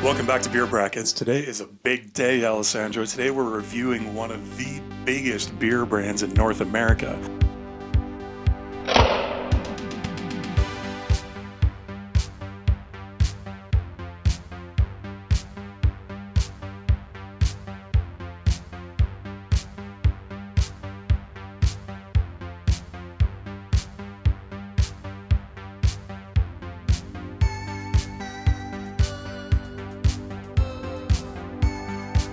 Welcome back to Beer Brackets. Today is a big day, Alessandro. Today we're reviewing one of the biggest beer brands in North America.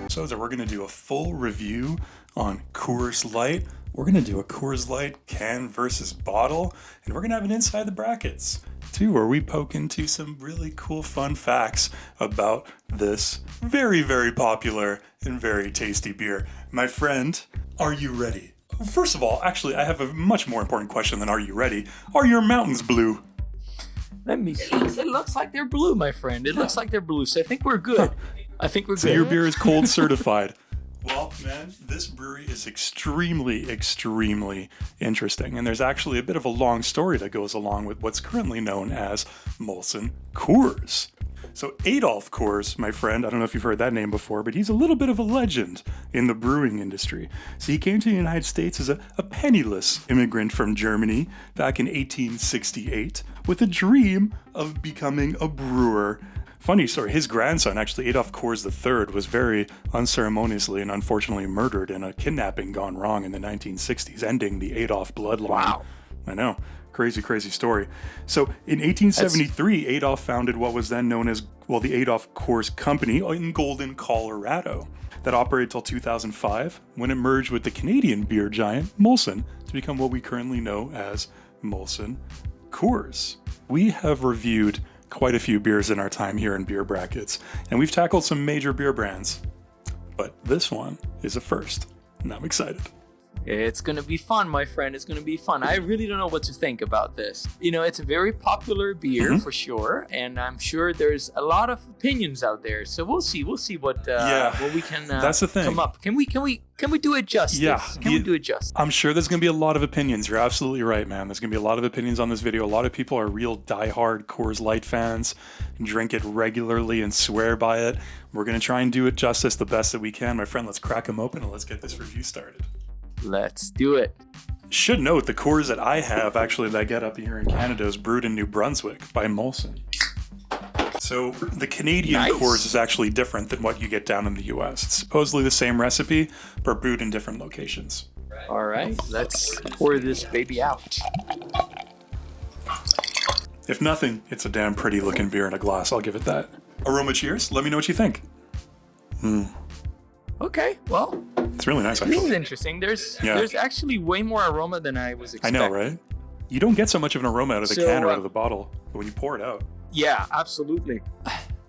So we're going to do a full review on Coors Light. We're going to do a Coors Light can versus bottle, and we're going to have an Inside the Brackets too, where we poke into some really cool, fun facts about this very, very popular and very tasty beer. My friend, are you ready? First of all, actually, I have a much more important question than are you ready? Are your mountains blue? Let me see. It looks like they're blue, my friend. It looks like they're blue, so I think we're good. I think we're good. So your beer is cold certified. Well, man, this brewery is extremely, extremely interesting. And there's actually a bit of a long story that goes along with what's currently known as Molson Coors. So Adolf Coors, my friend, I don't know if you've heard that name before, but he's a little bit of a legend in the brewing industry. So he came to the United States as a penniless immigrant from Germany back in 1868 with a dream of becoming a brewer. Funny story, his grandson, actually Adolf Coors III, was very unceremoniously and unfortunately murdered in a kidnapping gone wrong in the 1960s, ending the Adolf bloodline. Wow. I know. Crazy, crazy story. So in 1873, Adolf founded what was then known as, the Adolf Coors Company in Golden, Colorado. That operated till 2005, when it merged with the Canadian beer giant Molson to become what we currently know as Molson Coors. We have reviewed quite a few beers in our time here in Beer Brackets, and we've tackled some major beer brands. But this one is a first, and I'm excited. It's going to be fun, my friend. It's going to be fun. I really don't know what to think about this. You know, it's a very popular beer for sure, and I'm sure there's a lot of opinions out there. So we'll see. We'll see what we can that's the thing. come up. Can we do it justice? Yeah. Can we do it justice? I'm sure there's going to be a lot of opinions. You're absolutely right, man. There's going to be a lot of opinions on this video. A lot of people are real diehard Coors Light fans, drink it regularly and swear by it. We're going to try and do it justice the best that we can. My friend, let's crack them open and let's get this review started. Let's do it. Should note, the Coors that I have, actually, that I get up here in Canada, is brewed in New Brunswick by Molson. So the Canadian Coors is actually different than what you get down in the US. It's supposedly the same recipe, but brewed in different locations. All right, let's pour this baby out. If nothing, it's a damn pretty looking beer in a glass, I'll give it that. Aroma, cheers. Let me know what you think. Okay, well, it's really nice, actually. This is interesting. There's actually way more aroma than I was expecting. I know, right? You don't get so much of an aroma out of the can or out of the bottle, but when you pour it out. Yeah, absolutely.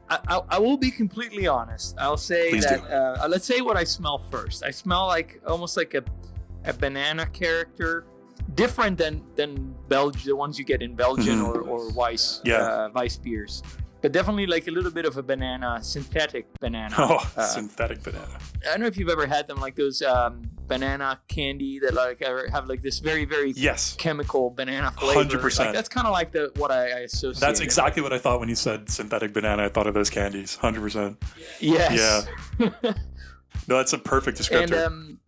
I will be completely honest. I'll say Please that, let's say what I smell first. I smell almost like a banana character, different than the ones you get in Belgian or Weiss, Weiss beers. But definitely like a little bit of a banana, synthetic banana. Synthetic banana. I don't know if you've ever had them, like those banana candy that have like this very, very chemical banana flavor. 100%. Like, that's kind of like what I associate. That's exactly what I thought when you said synthetic banana. I thought of those candies. 100%. Yes. Yeah. No, that's a perfect descriptor. And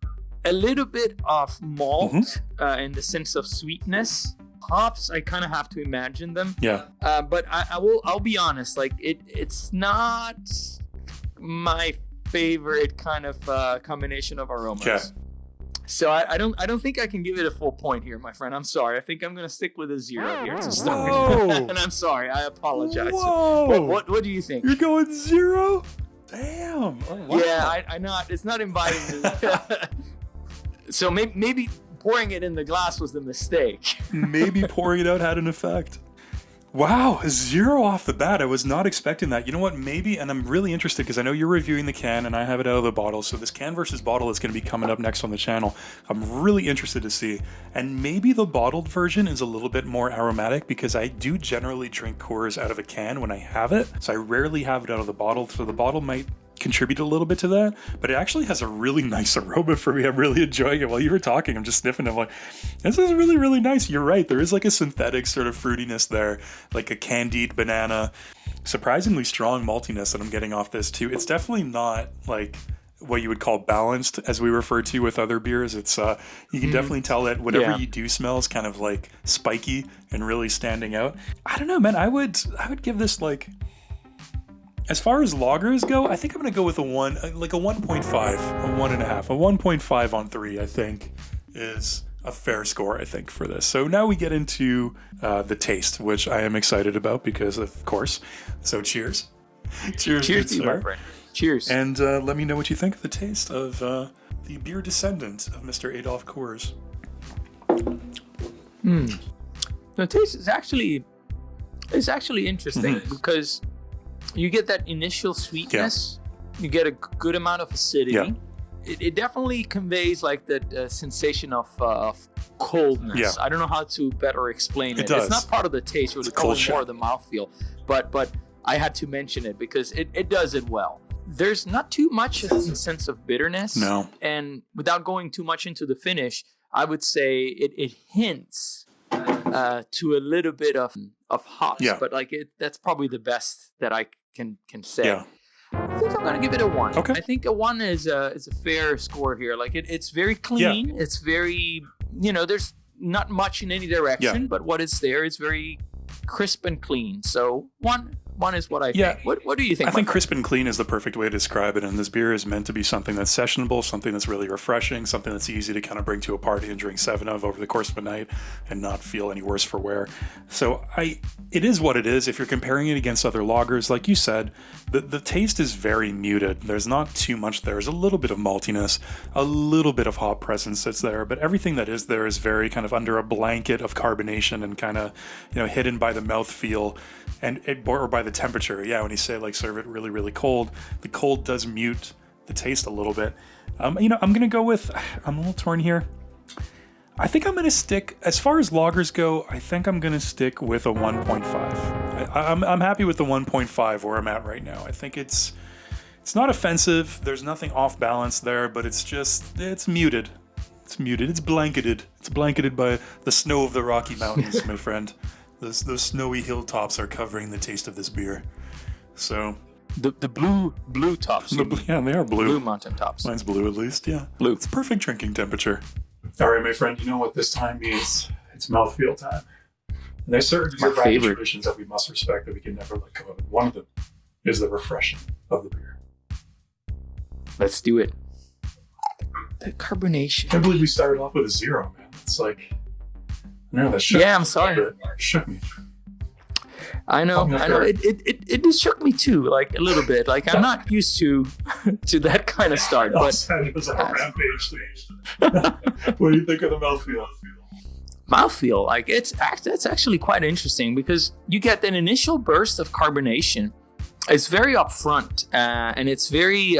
a little bit of malt in the sense of sweetness. Hops, I kind of have to imagine them. Yeah. But I'll be honest, like it's not my favorite kind of combination of aromas. Okay. So I don't think I can give it a full point here, my friend. I'm sorry. I think I'm gonna stick with a 0 here to start. And I'm sorry. I apologize. Whoa. What do you think? You're going 0? Damn. Oh, wow. Yeah, I know. It's not inviting me. So maybe pouring it in the glass was the mistake. Maybe pouring it out had an effect. Wow, 0 off the bat. I was not expecting that. You know what? Maybe, and I'm really interested because I know you're reviewing the can and I have it out of the bottle. So this can versus bottle is going to be coming up next on the channel. I'm really interested to see. And maybe the bottled version is a little bit more aromatic because I do generally drink Coors out of a can when I have it. So I rarely have it out of the bottle. So the bottle might contribute a little bit to that, but it actually has a really nice aroma for me. I'm really enjoying it. While you were talking, I'm just sniffing. I'm like, this is really, really nice. You're right. There is like a synthetic sort of fruitiness there, like a candied banana. Surprisingly strong maltiness that I'm getting off this too. It's definitely not like what you would call balanced, as we refer to with other beers. It's you can definitely tell that whatever you do smell is kind of like spiky and really standing out. I don't know, man. I would give this, like, as far as lagers go, I think I'm gonna go with a 1.5, a 1.5, a 1.5 on 3. I think is a fair score, I think, for this. So now we get into the taste, which I am excited about because, of course. So cheers. Cheers to you, my friend. Cheers. And let me know what you think of the taste of the beer descendant of Mr. Adolf Coors. The taste is actually interesting because you get that initial sweetness. You get a good amount of acidity. Yeah. It definitely conveys like that sensation of coldness. Yeah. I don't know how to better explain it. It's not part of the taste. It's probably more of the mouthfeel. But I had to mention it because it does it well. There's not too much of a sense of bitterness. No. And without going too much into the finish, I would say it hints to a little bit of hops. Yeah. But like that's probably the best that I can say. Yeah. I think I'm going to give it a 1. Okay. I think a 1 is a fair score here. Like it's very clean. Yeah. It's very, there's not much in any direction, but what is there is very crisp and clean. So 1 is what I think. What do you think? I think crisp and clean is the perfect way to describe it. And this beer is meant to be something that's sessionable, something that's really refreshing, something that's easy to kind of bring to a party and drink 7 of over the course of a night and not feel any worse for wear. So it is what it is. If you're comparing it against other lagers, like you said, the taste is very muted. There's not too much there. There's a little bit of maltiness, a little bit of hop presence that's there, but everything that is there is very kind of under a blanket of carbonation and kind of, hidden by the mouthfeel or by the temperature. Yeah, when you say like serve it really, really cold, the cold does mute the taste a little bit. I'm going to go with, I'm a little torn here. I think I'm going to stick, as far as lagers go, I think I'm going to stick with a 1.5. I'm happy with the 1.5 where I'm at right now. I think it's not offensive. There's nothing off balance there, but it's muted. It's muted. It's blanketed. It's blanketed by the snow of the Rocky Mountains, my friend. Those snowy hilltops are covering the taste of this beer. So the blue tops. They are blue. Blue mountain tops. Mine's blue at least. Yeah, blue. It's perfect drinking temperature. All right, my friend. You know what this time means? It's mouthfeel time. And there's certain beer traditions that we must respect that we can never let go of. One of them is the refreshing of the beer. Let's do it. The carbonation. I can't believe we started off with a 0, man. It's like. No, that shook me. Yeah, I'm sorry. It shook me. I know. It just shook me too, like a little bit. Like I'm not used to that kind of start. But it was like a rampage stage. What do you think of the mouthfeel? Mouthfeel, like that's actually quite interesting because you get an initial burst of carbonation. It's very upfront and it's very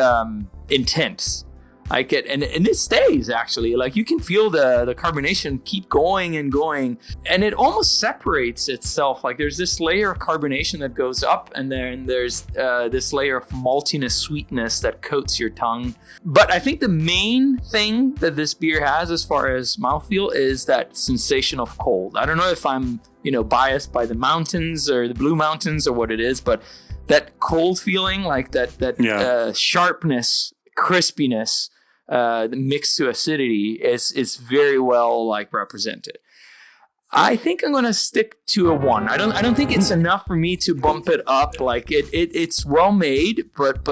intense. Like and it stays actually. Like you can feel the carbonation keep going and going, and it almost separates itself. Like there's this layer of carbonation that goes up, and then there's this layer of maltiness, sweetness that coats your tongue. But I think the main thing that this beer has, as far as mouthfeel, is that sensation of cold. I don't know if I'm biased by the mountains or the Blue Mountains or what it is, but that cold feeling, like that sharpness, crispiness. Mixed to acidity is very well like represented. I think I'm gonna stick to a 1. I don't think it's enough for me to bump it up. Like it's well made, but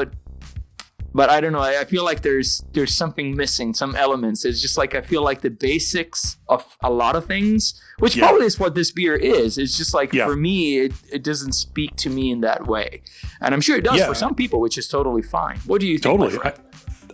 I don't know. I feel like there's something missing, some elements. It's just like I feel like the basics of a lot of things, which probably is what this beer is. It's just like for me, it doesn't speak to me in that way, and I'm sure it does for some people, which is totally fine. What do you think? Totally.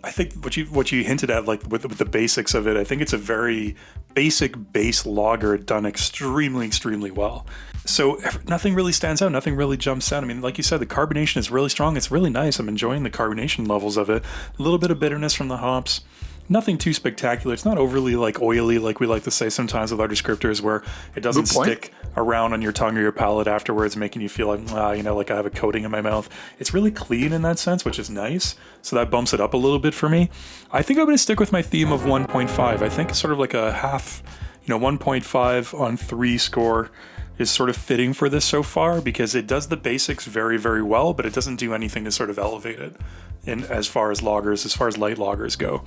I think what you hinted at, like with the basics of it, I think it's a very basic base lager done extremely, extremely well. So nothing really stands out. Nothing really jumps out. I mean, like you said, the carbonation is really strong. It's really nice. I'm enjoying the carbonation levels of it. A little bit of bitterness from the hops. Nothing too spectacular. It's not overly like oily like we like to say sometimes with our descriptors, where it doesn't stick around on your tongue or your palate afterwards, making you feel like, like I have a coating in my mouth. It's really clean in that sense, which is nice. So that bumps it up a little bit for me. I think I'm going to stick with my theme of 1.5. I think it's sort of like a half, 1.5 on 3 score is sort of fitting for this so far, because it does the basics very, very well, but it doesn't do anything to sort of elevate it in as far as light lagers go.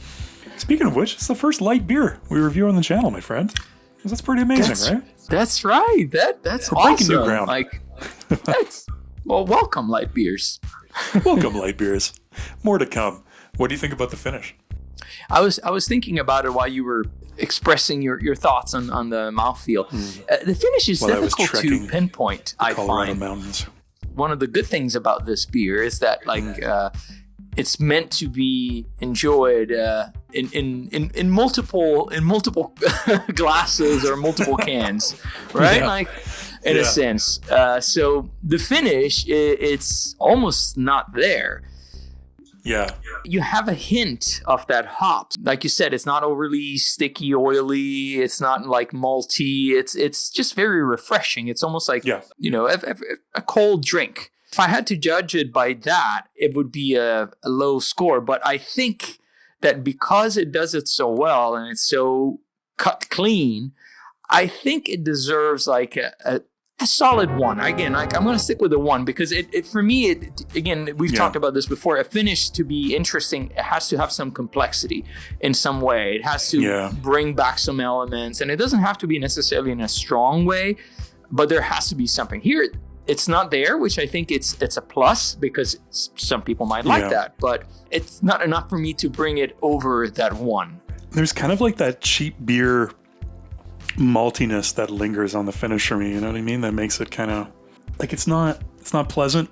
Speaking of which, it's the first light beer we review on the channel, my friend. That's pretty amazing, right? That's right. That's We're awesome. breaking new ground. Welcome, light beers. Welcome, light beers. More to come. What do you think about the finish? I was thinking about it while you were expressing your thoughts on the mouthfeel. The finish is difficult to pinpoint. I find mountains. One of the good things about this beer is that it's meant to be enjoyed in multiple glasses or multiple cans, right? Yeah. In a sense. So the finish, it's almost not there. Yeah. You have a hint of that hop. Like you said, it's not overly sticky, oily. It's not like malty. It's just very refreshing. It's almost like, a cold drink. If I had to judge it by that, it would be a low score. But I think that because it does it so well and it's so cut clean, I think it deserves like a solid 1. Again, I'm going to stick with the 1 because it for me, we've talked about this before. A finish to be interesting, it has to have some complexity in some way. It has to bring back some elements, and it doesn't have to be necessarily in a strong way, but there has to be something here. It's not there, which I think it's a plus because some people might like that, but it's not enough for me to bring it over that 1. There's kind of like that cheap beer maltiness that lingers on the finish for me. You know what I mean? That makes it kind of like it's not pleasant,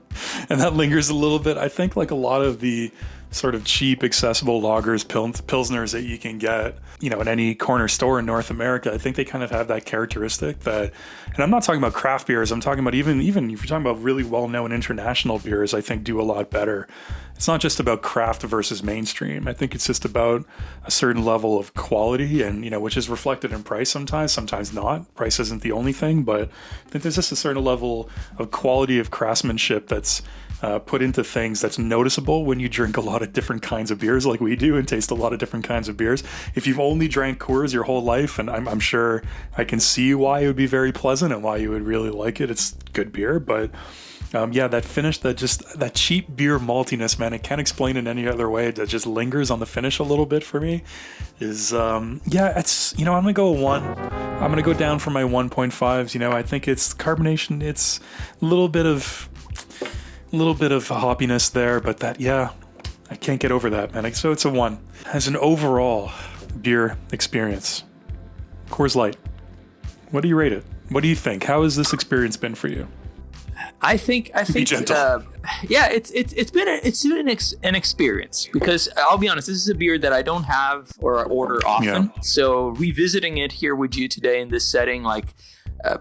and that lingers a little bit. I think like a lot of the sort of cheap, accessible lagers, pilsners that you can get, in any corner store in North America, I think they kind of have that characteristic that, and I'm not talking about craft beers, I'm talking about even if you're talking about really well-known international beers, I think do a lot better. It's not just about craft versus mainstream. I think it's just about a certain level of quality and, which is reflected in price sometimes not. Price isn't the only thing, but I think there's just a certain level of quality of craftsmanship that's put into things that's noticeable when you drink a lot of different kinds of beers like we do and taste a lot of different kinds of beers. If you've only drank Coors your whole life, and I'm sure I can see why it would be very pleasant and why you would really like it. It's good beer, but that finish, that cheap beer maltiness, man, I can't explain it any other way. That just lingers on the finish a little bit for me. Is it's I'm gonna go a 1. I'm gonna go down from my 1.5s. I think it's carbonation. It's a little bit of hoppiness there, but I can't get over that, man. So it's a 1. As an overall beer experience, Coors Light, what do you rate it? What do you think? How has this experience been for you? I think Be gentle. It's been an experience, because I'll be honest, this is a beer that I don't have or order often. Yeah. So revisiting it here with you today in this setting,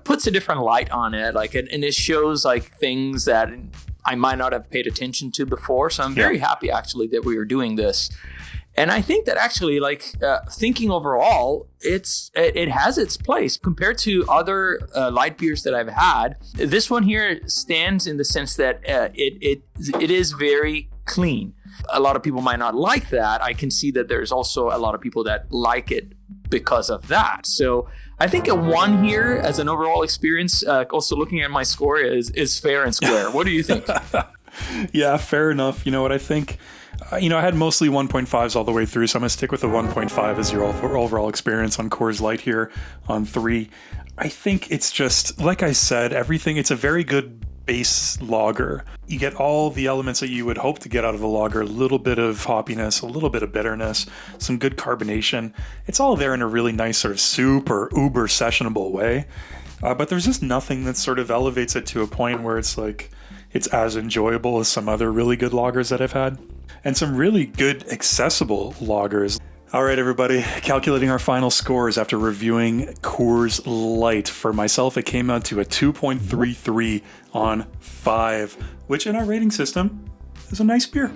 puts a different light on it, and it shows things that I might not have paid attention to before. So I'm very happy actually that we are doing this. And I think that actually, thinking overall, it has its place compared to other light beers that I've had. This one here stands in the sense that it is very clean. A lot of people might not like that. I can see that there's also a lot of people that like it because of that. So I think a 1 here as an overall experience. Also looking at my score is fair and square. What do you think? Yeah, fair enough. You know what I think? I had mostly 1.5s all the way through, so I'm going to stick with the 1.5 as your overall experience on Coors Light here on 3. I think it's just, like I said, everything, it's a very good base lager. You get all the elements that you would hope to get out of a lager, a little bit of hoppiness, a little bit of bitterness, some good carbonation. It's all there in a really nice sort of super uber sessionable way. But there's just nothing that sort of elevates it to a point where it's it's as enjoyable as some other really good lagers that I've had. And some really good accessible lagers. All right, everybody, calculating our final scores after reviewing Coors Light. For myself, it came out to a 2.33 on 5, which in our rating system is a nice beer.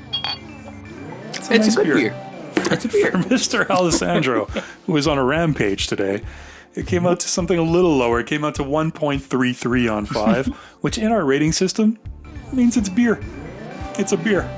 It's a good beer. It's a beer. For Mr. Alessandro, who was on a rampage today, it came out to something a little lower. It came out to 1.33 on 5, which in our rating system means it's beer. It's a beer.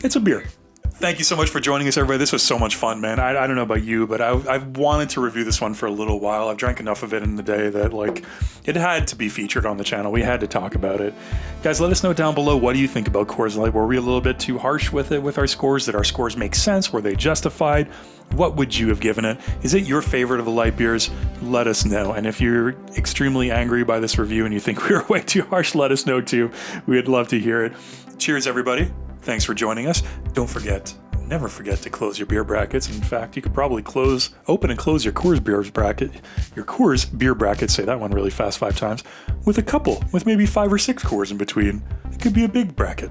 It's a beer. Thank you so much for joining us, everybody. This was so much fun, man. I don't know about you, but I've wanted to review this one for a little while. I've drank enough of it in the day that, like, it had to be featured on the channel. We had to talk about it. Guys, let us know down below, what do you think about Coors Light? Were we a little bit too harsh with it, with our scores? Did our scores make sense? Were they justified? What would you have given it? Is it your favorite of the light beers? Let us know. And if you're extremely angry by this review and you think we were way too harsh, let us know too. We'd love to hear it. Cheers, everybody. Thanks for joining us. Don't forget, never forget to close your beer brackets. In fact, you could probably open and close your Coors beer bracket, say that one really fast 5 times, with maybe 5 or 6 Coors in between. It could be a big bracket.